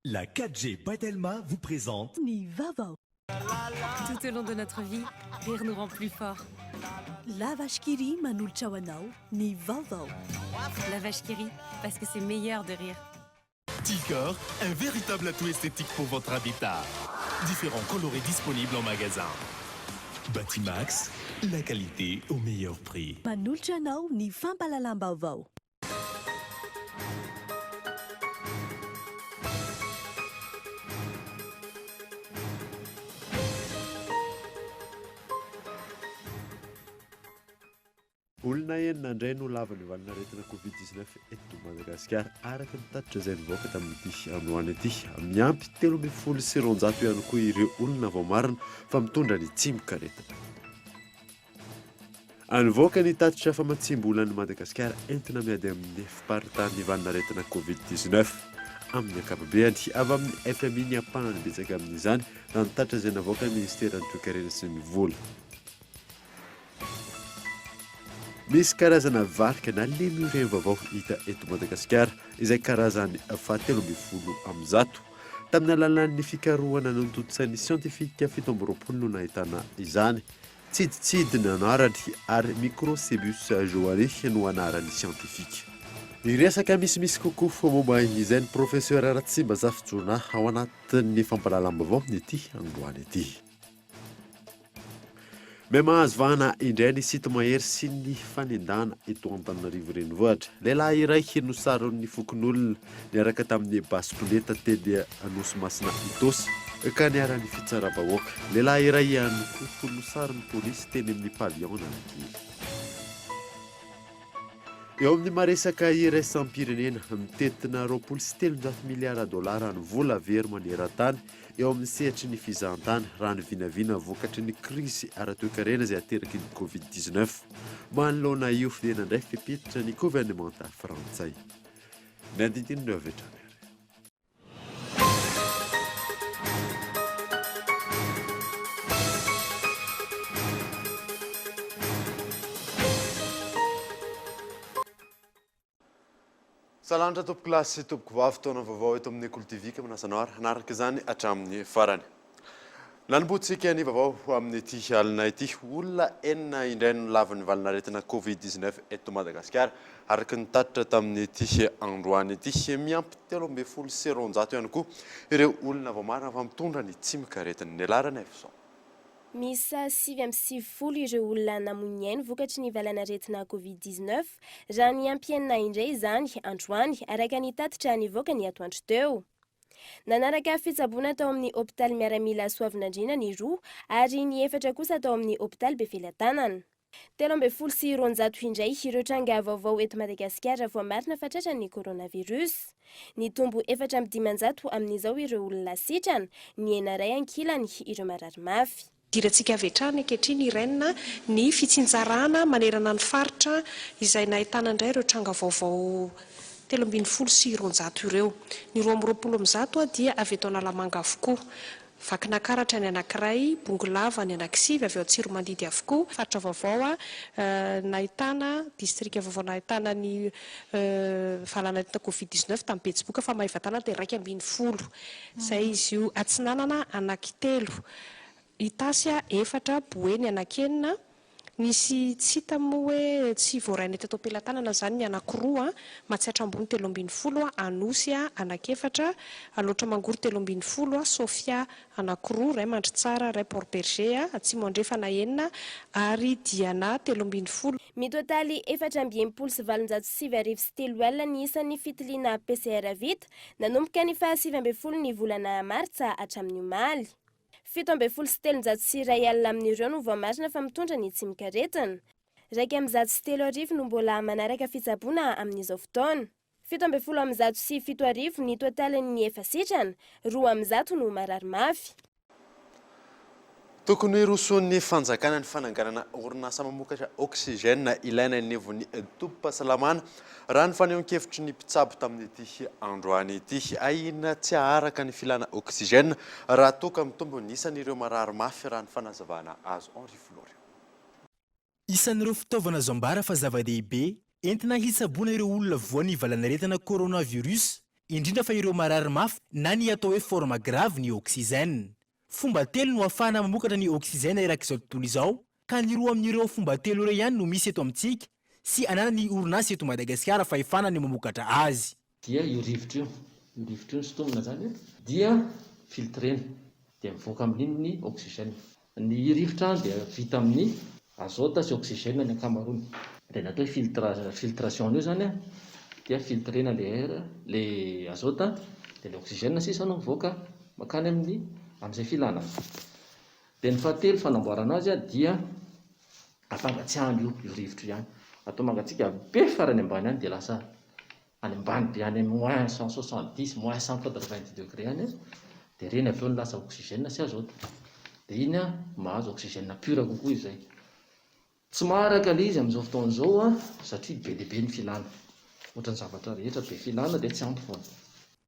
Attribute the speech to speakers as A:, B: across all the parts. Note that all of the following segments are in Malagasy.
A: La 4G Batelma vous présente
B: Ni Vavao.
C: Tout au long de notre vie, rire nous rend plus forts.
B: La vache qui rit manolotra ho anao ny Vavao.
C: La vache qui rit, parce que c'est meilleur de rire.
D: Ticor, un véritable atout esthétique pour votre habitat. Différents colorés disponibles en magasin.
A: Batimax, la qualité au meilleur prix.
B: Manolotra anao ny fampalalam-baovao.
E: Olona enina indray no lavany valinaretina Covid-19 eto Madagasikara araka ny tatitra izay nivoaka tamin'ity androany ity. Miampy 13,900 ihany koa ireo olona vao marina fa mitondra ny tsimok'aretina. Anivoaka ny tatitra famatsimbolan'i Madagasikara entina miady amin'ny fiparitany valinaretina Covid-19 amin'ny ankapobeny avy amin'ny FMI ny ampahany betsaka amin'izany raha ny tatitra izay navoaka ny ministeran'ny toe-karena sy ny vola. Misy karazana varika na lemurien vaovao hita eto Madagasikara izay karazany 17 tamin'ny alalan'ny fikarohana notontosain'ny siantifika 7 no nahitana izany. Tsiditsidiny ny anarany ary Microcebus joanny no anarany siantifika. Iresaka misimisy kokoa momba izay ny professeur Ratsimba Zafijoana ao anatin'ny fampalalam-baovao ity androany ity. May mahazo vahana indray ny sito mahery sy ny fanendana eto Antananarivo renivohitra. Lehilahy iray nosaron'ny fokon'olona niaraka tamin'ny basikoleta teny Anosimasina Itosy ka niara-ny fitsara-bahoaka. Lehilahy iray ihany koa nosaron'ny polisy teny amin'ny pavillon Analakely. Eo amin'ny maresaka iraisam-pirenena mitetina 23 miliara dolara ny vola very maneran-tany eo amin'ny sehatry ny fizahantany raha ny vinavina vokatry ny krizy ara-toe-karena izay ateraky ny Covid-19. Manoloana io dia nandray fipetritra ny gouvernemanta frantsay. Ny andinindinireo avy hatrany. Salantra tompoko lasy sy tompoko vavy taona vaovao eto amin'ny Ecoles Manasanoara hanaraka izany hatramin'ny farany. Nanombotsika ny vaovao amin'ny ity alina ity olona enina indray no lavan'ny valinaretina Covid-19 eto Madagasikara araka ny tatitra tamin'ny ity androany ity miampy 13,900 ihany koa ireo olona vao marina fa mitondra ny tsimok'aretina. Ny alarana Efson.
F: Misa 7,9 ireo olona namonyainy vokatry ny valanaretina Covid-19 raha ny ampienina indray izany androany araka ny tatitra nivoaka ny atoandro teo. Nanaraka fitsaboana tao amin'ny hôpitaly miaramila Soavinandriana ny roa ary ny efatra kosa tao amin'ny hôpitaly Befilatanana. 13,900 indray ireo tranga vaovao eto Madagasikara vao marina fa tratran'ny coronavirus. Ny tombo 4,500 amin'izao ireo olona sitrana, ny enaray ankilany ireo marary mafy.
G: Dirantsika vetrany ankehitriny irenina ny fitsinjarana manerana ny faritra izay nahitana indray ireo tranga vaovao 13,900 ireo. Ny 12,100 dia avy eto Analamanga avokoa. Vakinakaratra ny anankiray, Bongolava ny anankisivy avy ao Tsiromandidy avokoa. Faritra vaovao nahitana distrika vaovao nahitana ny valanaretina Covid-19 tamin'ny Betsiboka fa Mahaivatana dia 2,10. Izay izy io Atsinanana anankitelo. Itasia efatra, Boeny anankenina. Nisy tsy hita moa hoe tsy voaraina eto Befilatanana zany ny anankiroa, Matsiatra ambony 13,000, Anosy anakefatra, Aloatra Mangoro 13,000, Sofia anankiroa, Ray Mandritsara, Ray Port-Berger, Atsimo Andrefana enina ary Diana 13,000.
F: Mitotaly 4,707 alina ny isan'ny fitiliana PCR vita nanomboka ny faha 7 ny volana Martsa hatramin'ny omaly. 7,701 alina amin'ireo no vao marina fa mitondra ny tsimok'aretina. 2,7 no mbola manaraka fitsaboana amin'izao fotoana. 7,707 ny totalin'ny efa sitrana, 2,100 no marary mafy.
E: Tokony rosoan'ny fanjakana ny fananganana orinasa mamokatra oxygène ilaina anivon'ny tompom-pahasalamana raha ny fanehoan-kevitry ny mpitsabo tamin'ity androany ity. Ahina tsy aharaka ny filana oxygène raha toka mitombo ny isan'ireo marary mafy raha ny fanazavana azo Henri Florian.
H: Isan'ireo fitaovana azo ambara fa zava-dehibe entina hitsaboana ireo olona voan'ny valanaretina coronavirus indrindra fa ireo marary mafy na ny atao hoe forme grave ny oxygène. Fomba telo no ahafahana mamokatra ny oxygène erak'izao tontolo izao, ka ny roa amin'ireo fomba telo ireo ihany no misy eto amintsika sy anana ny orinasa eto Madagasikara fa ahafahana ny mamokatra azy.
I: Dia io rivotra io ny sotomina zany dia filtrena dia mivoaka amin'iny ny oxygène. Ny rivotra dia vita amin'ny azote sy oxygène ny ankamaroany. Dia natao filtration io zany dia filtrena le air, le azote dia le oxygène sisa no mivoaka makany amin'izay filana. Dia ny fahatelo fanamboarana azy dia afangatsiahana io rivotra ihany. Atao mangatsiaka be farany ambany any dia lasa any ambany be any moins 170 moins 180 degré any dia reny avy eo ny lasa oxygène sy azote. Dia iny mahazo oxygène pure kokoa izay. Tsy maharaka le izy amin'izao fotoana izao satria be dia be ny filana. Ohatran'ny zavatra rehetra be filana dia tsy ampy foana.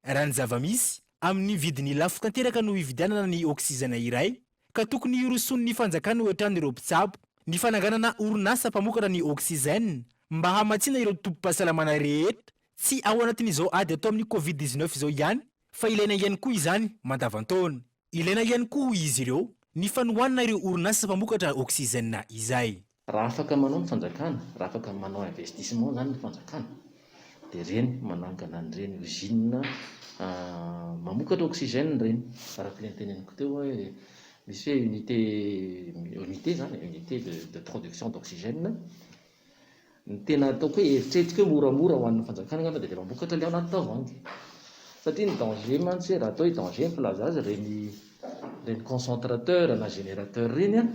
H: Raha ny zava-misy amin'ny vidiny lafo tanteraka no hividianana ny oxygène iray, ka tokony hiroson'ny fanjakana ohatran'ireo mpitsabo ny fananganana orinasa mpamokatra ny oxygène mba hamatsiana ireo tompom-pahasalamana rehetra tsy ao anatin'izao ady atao amin'ny Covid-19 izao ihany, fa ilaina ihany koa izany mandavantaona. Ilaina ihany koa izy ireo ny fanohanana ireo orinasa mpamokatra oxygène izay.
I: Raha afaka manao ny fanjakana, raha afaka manao investissement zany ny fanjakana, dia reny manangana an'ireny usine mamokatra oxygène reny. Araka ilay teneniko teo hoe misy hoe unité zany, unité de production d'oxygène. Ny tena ataoko hoe eritreretika hoe moramora ho an'ny fanjakana ngamba dia mamokatra le ao anaty tavoahangy. Satria ny danger mantsy raha atao hoe danger filaza azy reny concentrateur na générateur reny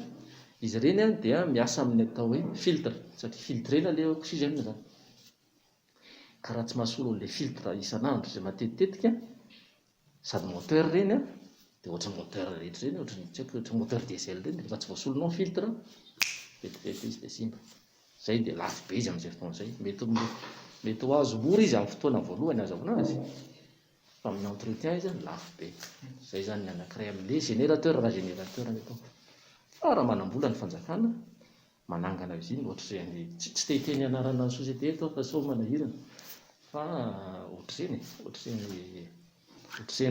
I: izy reny dia miasa amin'ny atao hoe filtre, satria filtrena le oxygène zany. Ka raha tsy mahasolo le filtre isan'andro izay matetitetika sady moteur reny dia ohatran'ny moteur rehetra reny, ohatran'ny moteur diesel reny, rehefa tsy voasolonao filtre vetivety izy dia simba. Zay dia lafo be izy amin'izay fotoana izay. Mety ho azo mora izy amin'ny fotoana voalohany azahoana azy, fa amin'ny entretien izy lafo be. Zay zany ny anankiray amin'ilay générateur, raha générateur mety fa raha manambola ny fanjakana manangana izy iny ohatr'izay tsy te hiteny anarana ny société eto fa sao manahirana fa ohatr'izay ny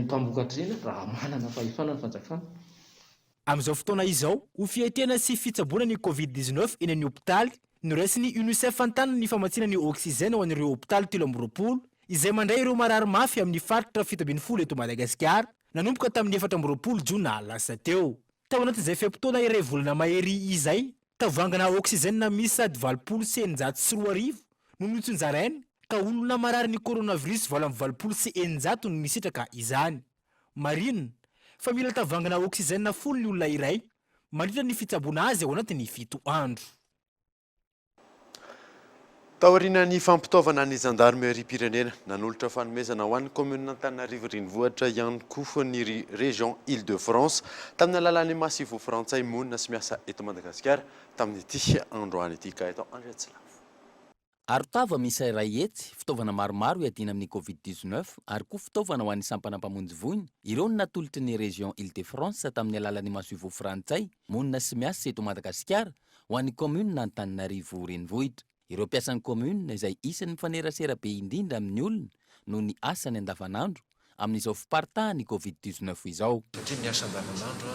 I: mpamokatra iny raha manana fahefana ny fanjakana.
H: Amin'izao fotoana izao ho fihetena sy fitsaboana ny Covid-19 eny amin'ny hopitaly no raisiny UNICEF an-tany ny famatsiana ny oxygène ho an'ireo hopitaly 320 izay mandray ireo marary mafy amin'ny faritra 70 eto Madagasikara nanomboka tamin'ny 14 Jona lasa teo. Tao anatin'izay feam-potoana iray volana mahery izay, tavoangana oxygène misy sady 904 no nitsonjaraina ka olona marary ny coronavirus 920 no nisitraka izany. Marina fa mila tavangana oxygène folo ny olona iray mandritra ny fitsaboana azy ao anatin'ny 7 andro.
E: Taoriana ny fampitaovana ny gendarmerie-pirenena nanolotra fanomezana ho an'ny commune Antananarivo renivohitra ihany koa ny région Île-de-France tamin'ny alalan'ny Massifo frantsay monina sy miasa eto Madagasikara tamin'ity androany ity ka eto Andriatsila.
J: Arotava misy iray hetsy fitaovana maromaro iadina amin'ny Covid-19 ary koa fitaovana ho an'ny sampana mpamonjy voiny ireo no natolotry ny région Île-de-France tamin'ny alalan'ny Massifo frantsay monina sy miasa eto Madagasikara ho an'ny commune Antananarivo renivohitra. Ireo mpiasan'ny commune izay isan'ny mifanerasera be indrindra amin'ny olona no ny asany andavanandro amin'izao fiparitahan'ny Covid-19 izao.
K: Satria ny asa andavanandro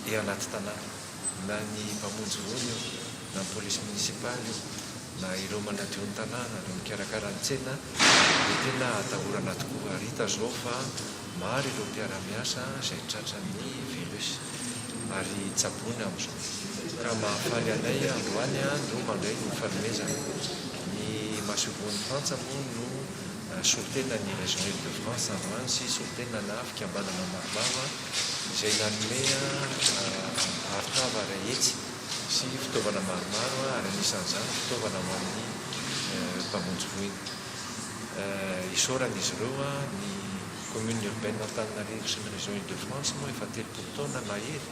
K: eo anaty tanàna, na ny mpamonjy voany na ny polisy munisipaly na ireo manadio ny tanàna, ireo mikarakara ny tsena, dia tena atahorana tokoa. Ary hita zao fa maro ireo mpiara-miasa izay tratran'ny virus ary tsaboana amin'izao. Ka mahafaly anay androany no mandray ny fanomezana. Ny Massifo-ny Frantsa moa no solotena ny région Île-de-France androany sy solotena na fikambanana maromaro izay nanome arotava iray hetsy sy fitaovana maromaro ary anisan'izany fitaovana ho amin'ny mpamonjy voiny. Isaoran'izy ireo ny commune urbaine Antananarivo sy ny région Île-de-France moa efa 30 taona mahery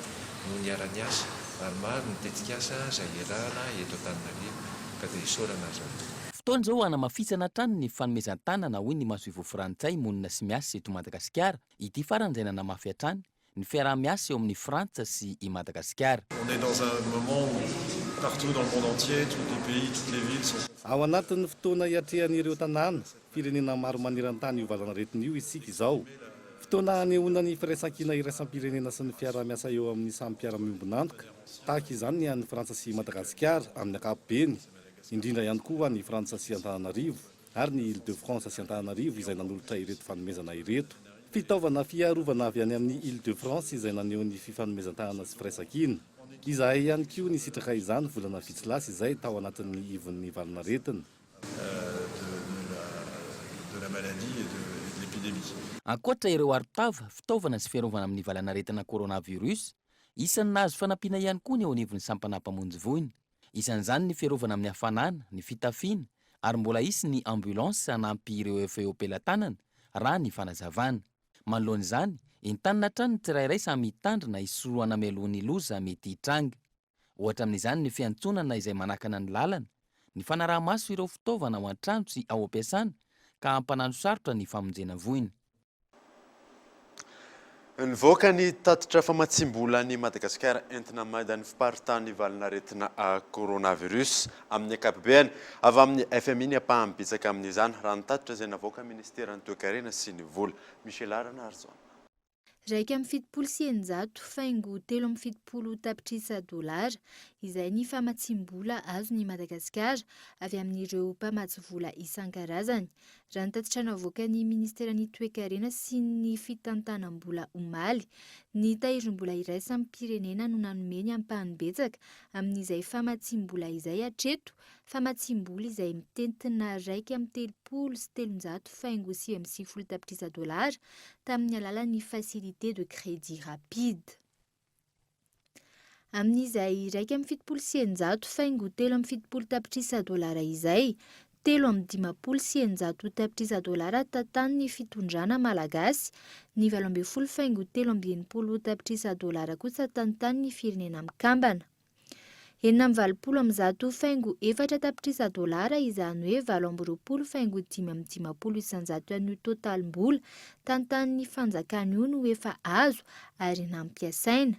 K: no niara-ny asa ary maro ny tetikasa izay iarahana eto Antananarivo ka dia isaorana zao.
J: Fotoana izao hanamafisana hatrany ny fanomezan-tanana hoy ny Massifo frantsay monina sy miasa eto Madagasikara. Ity farany izay nanamafy hatrany ny fiaraha-miasa eo amin'ny Frantsa sy i Madagasikara.
K: On est dans un moment où
L: partout dans le monde entier, tous les pays, toutes les villes sont...
M: Ao anatin'ny fotoana iatrehan'ireo tanàna firenena maro maniran-tany io valanaretiny io isika izao. Fotoana anehoana ny firaisan-kina iraisam-pirenena sy ny fiarah-miasa eo amin'ny samy mpiara-miombonantoka. Tahaka izany ny an'ny Frantsa sy Madagasikara amin'ny ankapobeny, indrindra ihany koa ny Frantsa sy Antananarivo ary ny Île-de-France sy Antananarivo izay nanolotra ireto fanomezana ireto. Fitaovana fiarovana avy any amin'ny Île-de-France izay naneho ny fifanomezan-tanana sy firaisan-kina. Izahay ihany koa ny sitraka izany volana Fitsilasy izay tao anatin'ny ivon'ny valanaretina.
L: de la maladie et de l'épidémie.
J: Ankoatra ireo arotava, fitaovana sy fiarovana amin'ny valanaretina coronavirus, isan'ny nahazo fanampiana ihany koa ny eo anivon'ny sampanampamonjy voiny. Isan'izany ny fiarovana amin'ny hafanana, ny fitafiana, ary mbola isy ny ambulance hanampy ireo efa eo ampelantanana raha ny fanazavana. Manoloan'izany, entanina hatrany ny tsirairay samy hitandrina isoroana mialohan'ny loza mety hitranga. Ohatra amin'izany ny fiantsonana izay manakana ny lalana, ny fanaraha-maso ireo fitaovana ao an-trano sy ao ampiasana ka hampanano sarotra ny famonjena voiny.
E: Nivoaka ny tatitra famatsim-bola ny Madagasikara entina maidan'ny fiparitany valanaretina coronavirus amin'ny ankapobeny avy amin'ny FMI ny ampahambitsaka amin'izany raha ny tatitra izay navoaka ministeran'ny toe-karena sy ny vola. Michel Arana Arzona.
N: Raika amin'ny fitopolo sy eninjato faingo telo amin'ny fitopolo tapitrisa dolara izay ny famatsim-bola azon'ny Madagasikara avy amin'ireo mpamatsy vola isan-karazany. Raha ny tatitra navoaka ny ministeran'ny toe-karena sy ny fitantanam-bola omaly, ny tahirin-bola iraisan'ny pirenena no nanomeny ampahany-betsaka amin'izay famatsim-bola izay hatreto, famatsim-bola izay mitentina raika amin'ny telopolo sy telonjato faingo sy amin'ny sivifolo tapitrisa dolara tamin'ny alalan'ny facilité de crédit rapide. Amin'izay raika amin'ny fitopolo sy eninjato faingo telo amin'ny fitopolo tapitrisa dolara izay, telo amin'ny dimapolo sy eninjato tapitrisa dolara tantan'ny fitondrana malagasy, ny valo ambin'ny folo faingo telo amin'ny enimpolo tapitrisa dolara kosa tantan'ny firenena mikambana. Enina amin'ny valopolo amin'ny zato faingo efatra tapitrisa dolara izany hoe valo amby roapolo faingo dimy amin'ny dimapolo isanjato an'io totalim-bola tantan'ny fanjakana io no efa azo ary nampiasaina.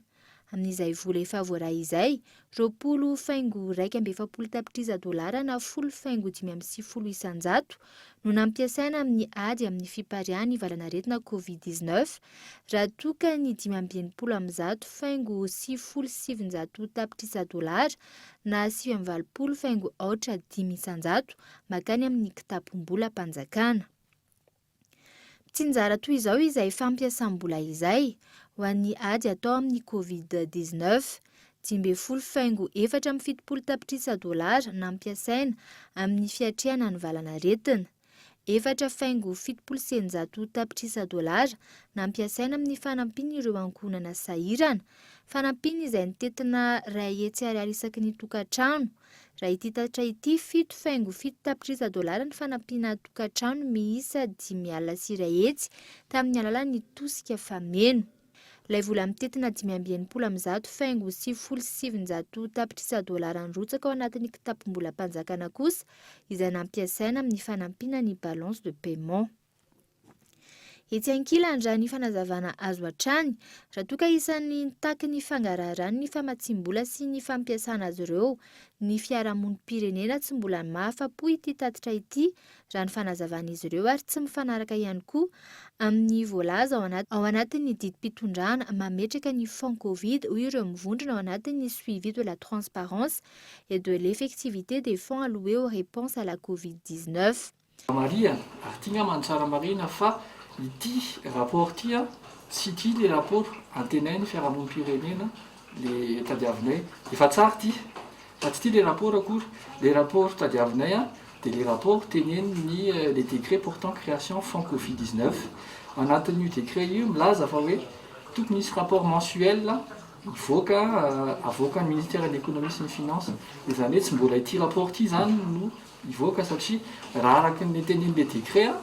N: Amin'izay vola efa voaray izay, roapolo faingo raika amby efapolo tapitrisa dolara na folo faingo dimy amin'ny sivifolo isanjato no nampiasaina amin'ny ady amin'ny fipariany valanaretina Covid-19 raha toka ny dimy amby enimpolo amin'ny zato faingo sivifolo sivinjato tapitrisa dolara na sivy amby valopolo faingo aotra dimy isanjato makany amin'ny kitapom-bola mpanjakana. Tsinjara toy izao izay fampiasam-bola izay ho an'ny ady atao amin'ny Covid-19, 12 faingo efatra amin'ny fitopolo tapitrisa dolara nampiasaina amin'ny fiatrehana ny valanaretina, 4 faingo fitopolo sy eninjato tapitrisa dolara nampiasaina amin'ny fanampiana ireo ankonana sahirana, fanampiana izay nitetina ray hetsy ariary isaky ny tokantrano. Raha ity tatitra ity 7 faingo 7 tapitrisa dolara ny fanampiana tokantrano miisa 5 alina sy ray hetsy tamin'ny alalan'ny tosika fameno. Ilay vola mitetina 5 amin'ny zato faingo 7,7 tapitrisa dolara nirotsaka ao anatin'ny kitapom-bola mpanjakana kosa izay nampiasaina amin'ny fanampiana ny balance de paiement. Etsy ankilany raha ny fanazavana azo hatrany, raha toka isan'ny nitaky ny fangararany ny famatsim-bola sy ny fampiasana azy ireo, ny fiarahamonim-pirenena tsy mbola mahafa-po ity tatitra ity raha ny fanazavan'izy ireo ary tsy mifanaraka ihany koa amin'ny voalaza ao anatin'ny didim-pitondrana mametraka ny fonds Covid hoy ireo mivondrona ao anatin'ny suivi de la transparence et de l'effectivité des fonds alloués aux réponses à la Covid-19.
O: Maria, artinga mantsara marina fa ity rapport ity sy ity le rapport antenainy fiarahamonim-pirenena le tadiavinay efa tsara ity fa tsy ity le rapport akory le rapport tadiavinay dia le rapport teneniny le décret portant création fonds Covid-19 anatin'io décret io milaza fa hoe tokony misy rapport mensuel ivoaka avoakan'ny ministère de l'économie sy ny finance izany hoe tsy mbola ity rapport ity zany no ivoaka satria raha araky ny tenen'le décret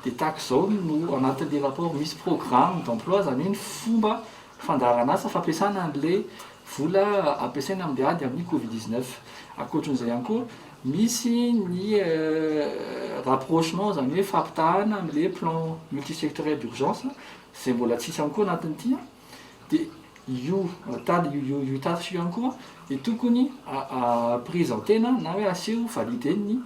O: dia tahaka izao no anatin'le rapport misy programme d'emploi zany hoe ny fomba fandarana asa fampiasana an'le vola ampiasaina amin'ny ady amin'ny Covid-19. Ankoatran'izay ihany koa misy ny rapprochement zany hoe fampitahana amin'le plan multisectoriel d'urgence izay mbola tsisy ihany koa anatin'ity dia io tady io taty io ihany koa dia tokony présentena na hoe aseho validen'ny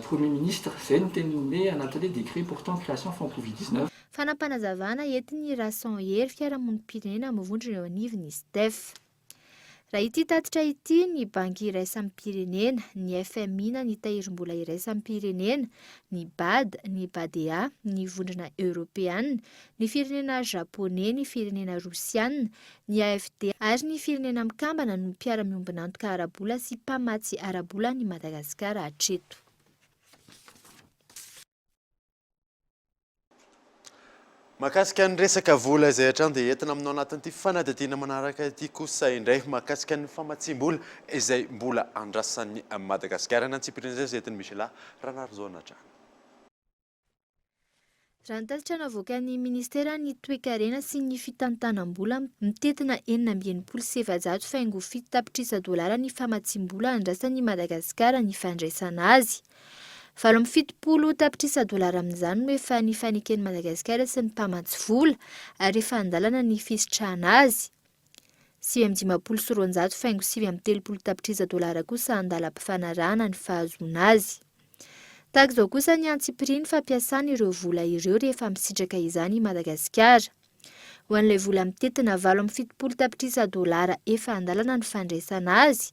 O: premier ministre. Izay no tenin'le anatin'le décret portant création fonds Covid-19.
N: Fanampanazavana entin'ny rason hery fiarahamonim-pirenena mivondrona eo anivony STEF. Raha ity tatitra ity ny banky iraisampirenena, ny FMI na ny tahirim-bola iraisampirenena, ny BAD, ny BADEA, ny vondrona Europeanina, ny firenena Japonais, ny firenena Rosianina, ny AFD ary ny firenena mikambana no mpiara-miombina antoka arabola sy mpamatsy arabola ny Madagasikara hatreto.
E: Mahakasika ny resaka vola izay hatrany dia entina aminao anatin'ity fanadihadiana manaraka ity kosa indray mahakasika ny famatsim-bola izay mbola andrasan'ny Madagasikara na antsipirina izay entiny misy lahy Ranarozona hatrany.
N: Raha ny tatitra navoaka ny ministera ny toe-karena sy ny fitantanam-bola mitetina 770 tapitrisa dolara ny famatsim-bola andrasan'ny Madagasikara ny fandraisana azy. 770 tapitrisa dolara amin'izany no efa ny faneken'ny Madagasikara sy ny mpamatsy vola ary efa andalana ny fisitrahana azy. 730 tapitrisa dolara kosa andalam-pifanarahana ny fahazoana azy. Tahaka izao kosa ny antsipiriny fampiasana ireo vola ireo rehefa misitraka izany Madagasikara. Ho an'ilay vola mitetina 770 tapitrisa dolara efa andalana ny fandraisana azy.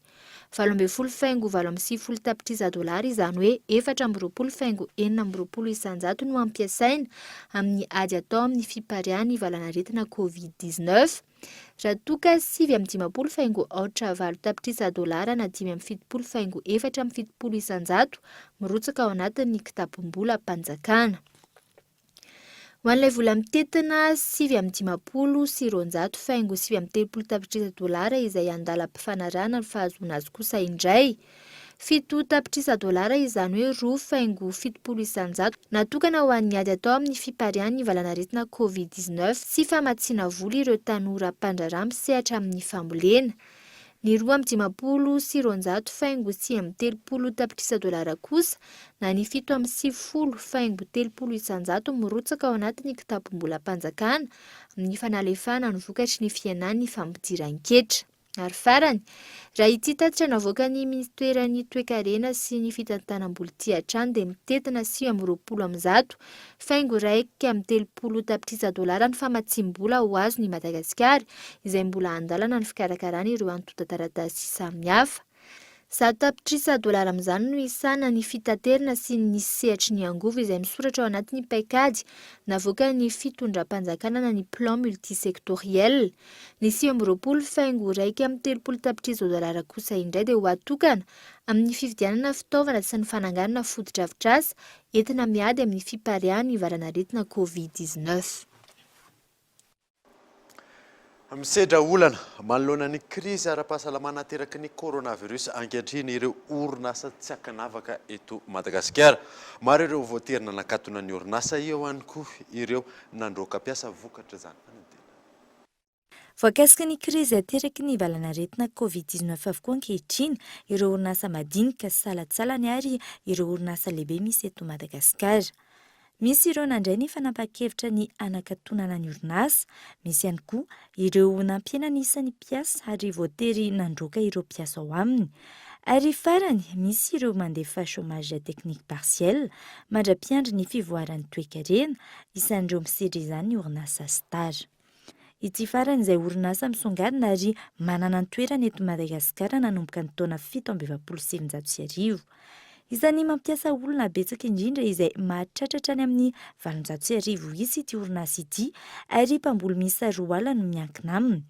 N: 770 tapitrisa dolara izany hoe 420,420 isanjato no ampiasaina amin'ny ady atao amin'ny fiparian'ny valanaretina Covid-19. Raha toka 750,420 tapitrisa dolara na 570,470 isanjato mirotsaka ao anatin'ny kitapom-bola mpanjakana. Ho an'ilay vola mitetina 750,730 tapitrisa dolara izay andalam-pifanarahana ny fahazoana azy kosa indray. 7 tapitrisa dolara izany hoe 2,70 isanjato natokana ho an'ny ady atao amin'ny fiparian'ny valanaretina Covid-19 sy famatsiana vola ireo tanora mpandrarà misehatra amin'ny fambolena. Ny 2,730,30 tapitrisa dolara kosa na ny 7,70 isanjato mirotsaka ao anatin'ny kitapom-bola mpanjakana amin'ny fanalefahana ny vokatry ny fiainan'ny fampidiran-ketra. Ary farany, raha ity tatitra navoaka ny ministeran'ny toe-karena sy ny fitantanam-bola ity hatrany dia mitetina 920 faingo 130 tapitrisa dolara ny famatsim-bola ho azony Madagasikara izay mbola andalana ny fikarakarana ireo antotan-taratasy samihafa. 100 tapitrisa dolara amin'izany no isana ny fitaterana sy ny sehatry ny angovo izay misoratra ao anatin'ny paikady navoaka ny fitondram-panjakana na ny plan multisectoriel. Ny 920,130 tapitrisa dolara kosa indray dia ho atokana amin'ny fividianana fitaovana sy ny fananganana fotodrafitrasa entina miady amin'ny fiparian'ny valanaretina Covid-19.
E: Misedra olana manoloana ny krizy ara-pahasalamana teraky ny coronavirus ankehitriny ireo orinasa tsy akanavaka eto Madagasikara. Maro ireo voaterina nakatona ny orinasa eo ihany koa ireo nandroaka piasa vokatra izany.
P: Voakasika ny krizy ateraky ny valanaretina Covid-19 avokoa ankehitriny ireo orinasa madinika sy salatsalany ary ireo orinasa lehibe misy eto Madagasikara. Misy ireo nandray ny fanapa-kevitra ny anakatonana ny orinasa, misy ihany koa ireo nampiana ny isan'ny mpiasa ary voatery nandroaka ireo mpiasa ao aminy. Ary farany, misy ireo mandefa chômage technique partiel, mandra-piandry ny fivoaran'ny toe-karena, isan'ireo misedra izany ny orinasa Star. Ity farany izay orinasa misongadina ary manana ny toerana eto Madagasikara nanomboka ny taona 1720. Izany mampiasa olona betsaka indrindra izay mahatratratra any amin'ny 700,000 isy ity orinasa ity ary mpamboly miisa 2 alina no miankina aminy.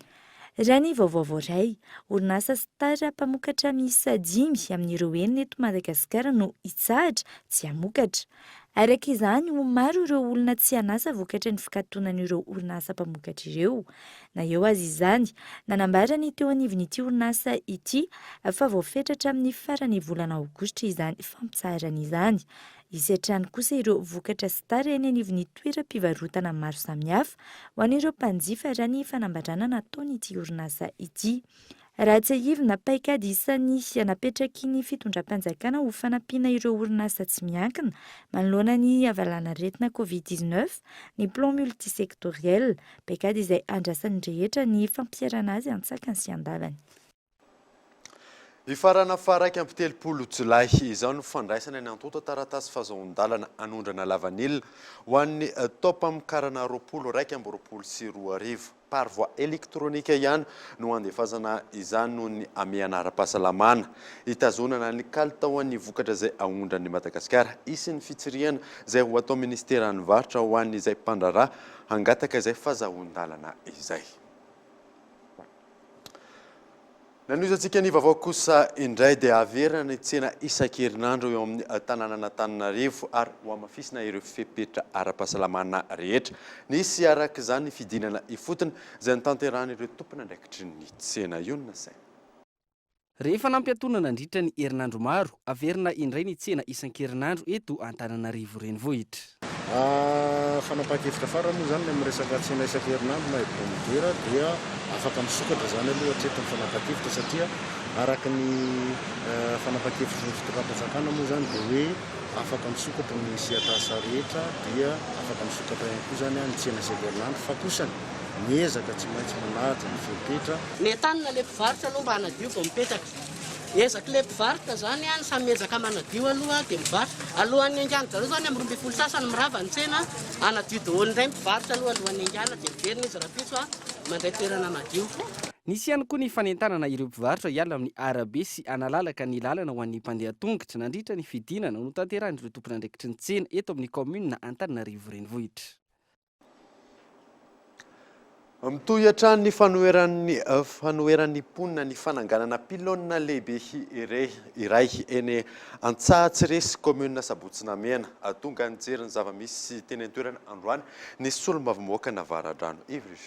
P: Raha ny vaovao iray, orinasa Star mpamokatra miisa 5 amin'ireo enina eto Madagasikara no hitsahatra tsy hamokatra. Araka izany ho maro ireo olona tsy hanasa vokatra ny fikatoanan'ireo orinasa mpamokatra ireo. Na eo azy izany, nanambarany teo anivon'ity orinasa ity fa voafetratra amin'ny farany volana aogositra izany fampitsaharana izany. Isy hatrany kosa ireo vokatra Star eny anivon'ny toeram-pivarotana maro samihafa ho an'ireo mpanjifa raha ny fanambarana nataon'ity orinasa ity. Ratsahivina paikady isan'ny napetraky ny fitondram-panjakana ho fanampiana ireo orinasa tsy miankina manoloana ny havalana aretina Covid-19 ny plan multisectoriel, paikady izay andrasan'ny rehetra ny fampiarana azy an-tsakany sy an-dalany.
E: Ifarana faraiky ampy telopolo jolay izao no fandraisana ny antota taratasy fahazon-dalana anondrana lavanilina ho an'ny topa amikarana 2024 par voie électronique ihany no andefazana izany noho ny amiana ara-pahasalamana hitazonana ny kalitao an'ny vokatra izay ahondrany Madagasikara isy ny fitsiriana izay ho atao ministeran'ny varotra ho an'ny izay mpandraraha hangataka izay fahazon-dalana izay. Nanoizatsika ny vaovao kosa indray dia averina ny tsena isan-kerinandro eo amin'ny tanànan'Antananarivo ary ho amafisina ireo fepetra ara-pahasalamana rehetra. Nisy araka izany ny fidinana ifotona izay nitanterahana ireo tompona andraikitry ny tsena io na saina.
Q: Rehefa nampiatonana nandritra ny herinandro maro, averina indray ny tsena isan-kerinandro eto Antananarivo renivohitra.
R: Fanapahan-kevitra farany moa zany amin'ny resaka tsena isan-kerinandro na hebdomadaira dia afaka misokatra zany aloha hatreto ny fanapahan-kevitra satria araka ny fanapahan-kevitra ny fitondram-panjakana moa zany dia hoe afaka misokatra ny siatasa rehetra dia afaka misokatra ihany koa zany ny tsena isan-kerinandro fa kosany miezaka tsy maintsy manahatra ny fepetra.
S: Ny tanana le mpivarotra aloha mba hanadio vao mipetraka. Ezaka le mpivarotra zany samy ezaka manadio aloha dia mivarotra. Alohan'ny angano zareo zany amin'ny 12 sasany mirava ny tsena anadio daholo indray mpivarotra aloha alohan'ny angana dia miverina izy raha pitso mandray toerana madio.
Q: Nisy ihany koa ny fanentanana ireo mpivarotra hiala amin'ny arabe sy analalaka ny lalana ho an'ny mpandeha tongotra nandritra ny fidinana no tanteran'ireo tompona andraikitry ny tsena eto amin'ny commune Antananarivo renivohitra.
E: Mitohatra ny fanoheran'ny ponina ny fananganana pilôna lehibe iray eny Antsahatsiresy commune Sabotsynamena tonga nijery ny zava-misy teny an-toerana androany ny solombavy-moaka Navaradrano Ivry.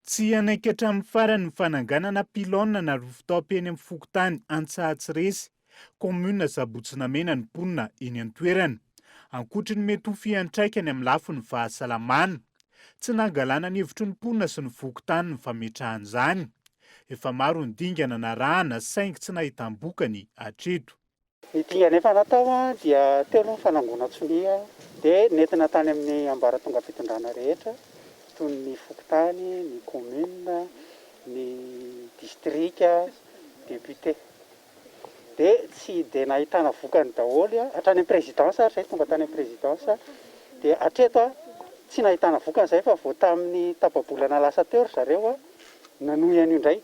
T: Tsy anaikatra amin'ny farany fananganana pilôna na rooftop eny amin'ny fokotany Antsahatsiresy commune Sabotsynamena ny ponina eny an-toerana ankoatry ny mety ho fiantraikany amin'ny lafiny fahasalamana. Tsy nangalana ny hevitry ny ponina sy ny fokotany ny fametrahany izany. Efa maro ny dingana na rahana saingy tsy nahitambokany hatreto.
U: Ny dingana efa natao dia telo ny fanangona tsonia dia nentina tany amin'ny ambaratonga fitondrana rehetra toy ny fokotany, ny commune, ny distrika, député. Dia tsy dia nahitana vokany daholo hatrany amin'ny présidence zay tonga tany amin'ny présidence dia hatreto tsy nahitana vokany izay fa vao tamin'ny tapabolana lasa teo zareo nanohy an'io indray.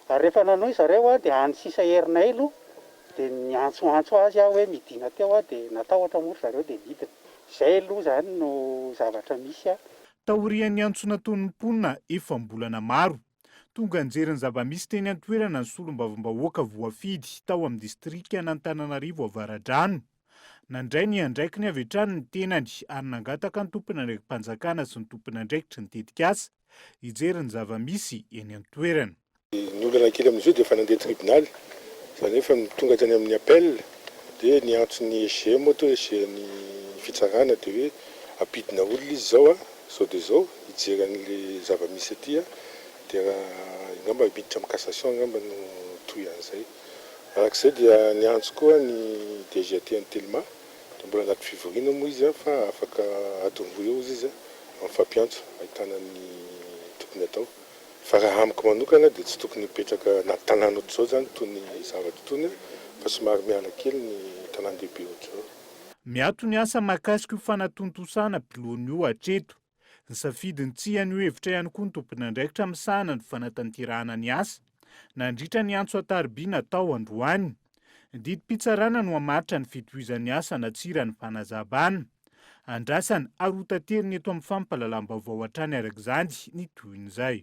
U: Ary rehefa nanohy zareo dia any sisa herinay aloha dia niantsoantso azy hoe midina teo dia natahotra moa zareo dia nidina. Izay aloha zany no zavatra misy.
T: Taorian'ny antsona toy ponina efa mbolana maro. Tonga nijery ny zava-misy teny an-toerana ny solombavim-bahoaka voafidy tao amin'ny distrika n'Antananarivo Avaradrano. Nandray ny andraiky ny avy hatrany ny tenany ary nangataka ny tompona andraiki-panjakana sy ny tompona andraikitry ny tetikasa hijery ny zava-misy eny an-toerana.
V: Ny olona kely amin'izao dia efa nandeha tribunal, izany efa tonga tany amin'ny appel dia niantso ny EG moa ny fitsarana dia hoe ampidina olona izy zao sao dia zao hijery an'ilay zava-misy aty dia ngamba miditra amin'ny cassation ngamba no toy an'izay. Arak'izay dia niantso koa ny DGT Antelma dia mbola anaty fivoriana moa izy fa afaka atombohy eo izy amin'ny fampiantso ahitana ny tokony atao. Fa raha amiko manokana dia tsy tokony hipetraka na tanàna ohatr'izao zany toy ny zavatra toy fa somary miala kely ny tanàn-dehibe ohatr'izao.
T: Miato ny asa mahakasika io fanatontosana pilôna io hatreto. Ny safidiny tsy an'io hevitra ihany koa ny tompona andraikitra misahana ny fanatanterahana ny asa. Nandritra ny antso ataribia natao androany. Didim-pitsarana no hamaritra ny fitohizan'ny asa natsiran'ny fanazabana. Andrasany arotateriny eto amin'ny fampahalalam-baovao hatrany arak'izany ny tohin'izay.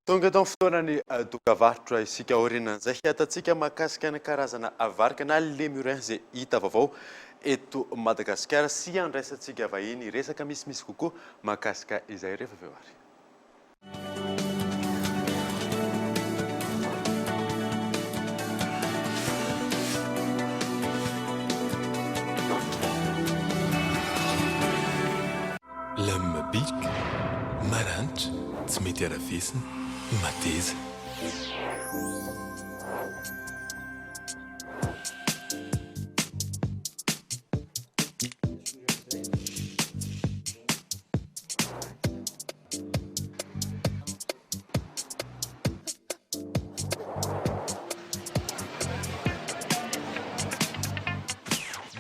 E: Tonga eto amin'ny fotoanany dokavarotra isika aorianan'izay hiatantsika mahakasika ny karazana avarika na lemurin izay hita vaovao eto Madagasikara sy andraisantsika vahiny resaka misimisy kokoa mahakasika izay rehefa avy eo ary.
A: Lame bic, maranitra, tsy mety arafesina, Mateza.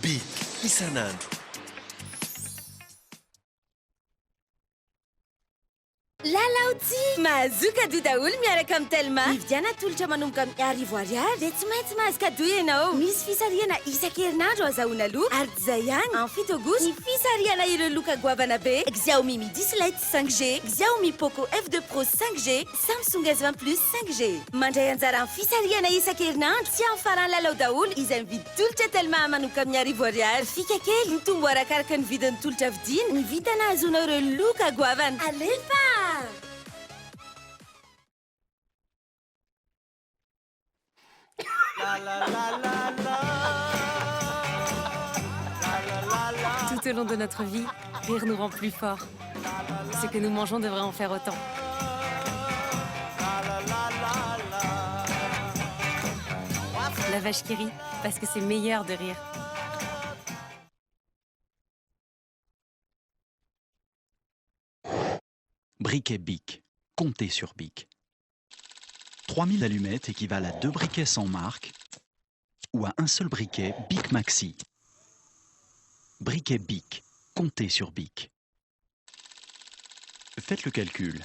A: Beat isan'andro.
C: Lalaoty mahazoka do daholo miaraka amin'ny telma ividiana tolotra manomboka amin'ny arivo ariary dia tsy maintsy mahazo kado ianao misy fisariana isan-kerinandro azahoana loka ary izay ihany en fito aogosto ny fisariana ireo loka goavana be Xiaomi Mi 10 Lite 5G Xiaomi Poco F2 Pro 5G Samsung S20 Plus 5G mandray anjara amin'ny fisariana isan-kerinandro tsy amin'ny farany lalao daholo izay mividy tolotra telma manomboka amin'ny arivo ariary fika kely mitombo arakaraka ny vidin'ny tolotra vidiana ny vitana azoana ireo loka goavana alefa.
D: Tout au long de notre vie, rire nous rend plus forts. Ce que nous mangeons devrait en faire autant. La vache qui rit, parce que c'est meilleur de rire.
W: Briquet Bic. Comptez sur Bic. 3000 allumettes équivalent à 2 briquets sans marque ou à un seul briquet Bic Maxi. Briquet Bic. Comptez sur Bic. Faites le calcul.